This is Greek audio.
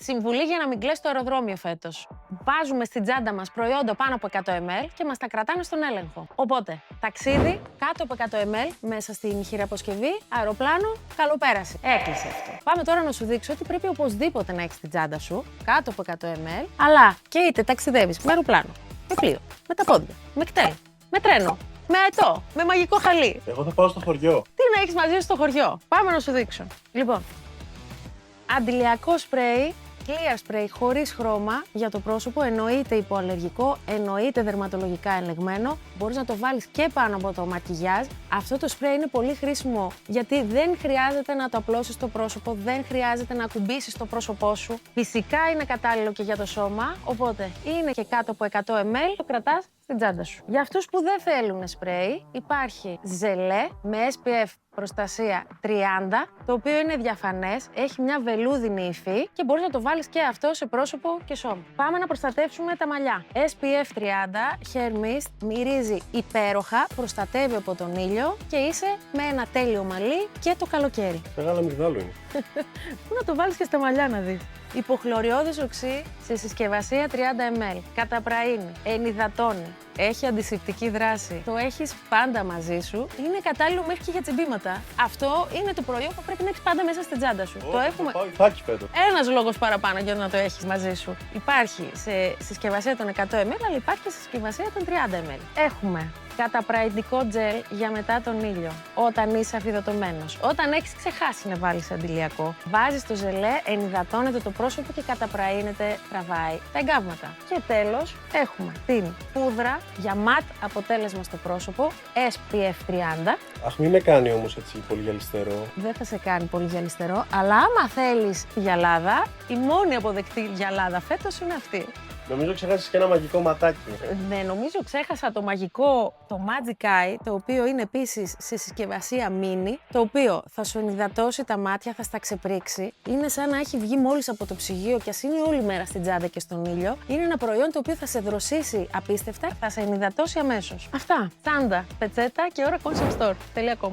Συμβουλή για να μην κλαις το αεροδρόμιο φέτος. Βάζουμε στην τσάντα μας προϊόντα πάνω από 100 ml και μας τα κρατάνε στον έλεγχο. Οπότε, ταξίδι κάτω από 100 ml μέσα στην χειραποσκευή, αεροπλάνο, καλοπέραση. Έκλεισε αυτό. Πάμε τώρα να σου δείξω ότι πρέπει οπωσδήποτε να έχεις στην τσάντα σου κάτω από 100 ml, αλλά και είτε ταξιδεύεις με αεροπλάνο, με πλοίο, με τα πόδια, με κτέλ, με τρένο, με αετό, με μαγικό χαλί. Εγώ θα πάω στο χωριό. Τι να έχεις μαζί σου στο χωριό. Πάμε να σου δείξω. Λοιπόν, αντιλιακό σπρέι, clear spray χωρίς χρώμα για το πρόσωπο, εννοείται υποαλλεργικό, εννοείται δερματολογικά ελεγμένο. Μπορείς να το βάλεις και πάνω από το μακιγιάζ. Αυτό το σπρέι είναι πολύ χρήσιμο γιατί δεν χρειάζεται να το απλώσεις στο πρόσωπο, δεν χρειάζεται να ακουμπήσεις το πρόσωπό σου. Φυσικά είναι κατάλληλο και για το σώμα, οπότε είναι και κάτω από 100 ml, το κρατάς στην τσάντα σου. Για αυτούς που δεν θέλουν σπρέι, υπάρχει ζελέ με SPF προστασία 30, το οποίο είναι διαφανές, έχει μια βελούδινη υφή και μπορείς να το βάλεις και αυτό σε πρόσωπο και σώμα. Πάμε να προστατεύσουμε τα μαλλιά. SPF 30, Hair Mist, μυρίζει υπέροχα, προστατεύει από τον ήλιο και είσαι με ένα τέλειο μαλλί και το καλοκαίρι. Μεγάλο αμυγδάλο είναι. Πού να το βάλεις και στα μαλλιά να δεις. Υποχλωριώδης οξύ σε συσκευασία 30 ml. Καταπραίνει, ενυδατώνει, έχει αντισηπτική δράση. Το έχεις πάντα μαζί σου. Είναι κατάλληλο μέχρι και για τσιμπήματα. Αυτό είναι το προϊόν που πρέπει να έχεις πάντα μέσα στην τσάντα σου. Το έχουμε. Θα πάω ηθάκι φέτος. Ένας λόγος παραπάνω για να το έχεις μαζί σου. Υπάρχει σε συσκευασία των 100 ml, αλλά υπάρχει και σε συσκευασία των 30 ml. Έχουμε καταπραϊντικό τζελ για μετά τον ήλιο, όταν είσαι αφυδατωμένος. Όταν έχεις ξεχάσει να βάλεις αντιλιακό, βάζεις το ζελέ, ενυδατώνεται το πρόσωπο και καταπραίνεται, τραβάει τα εγκάβματα. Και τέλος, έχουμε την πούδρα για ματ αποτέλεσμα στο πρόσωπο, SPF 30. Αχ, μην με κάνει όμως έτσι πολύ γυαλιστερό. Δεν θα σε κάνει πολύ γυαλιστερό, αλλά άμα θέλεις γυαλάδα, η μόνη αποδεκτή γυαλάδα φέτος είναι αυτή. Νομίζω ξεχάσεις και ένα μαγικό ματάκι. Ναι, νομίζω ξέχασα το μαγικό, το Magic Eye, το οποίο είναι επίσης σε συσκευασία mini, το οποίο θα σου ενυδατώσει τα μάτια, θα στα ξεπρίξει. Είναι σαν να έχει βγει μόλις από το ψυγείο και ας είναι όλη μέρα στην τσάντα και στον ήλιο. Είναι ένα προϊόν το οποίο θα σε δροσίσει απίστευτα, θα σε ενυδατώσει αμέσως. Αυτά. Τσάντα, πετσέτα και ώρα conceptstore.com.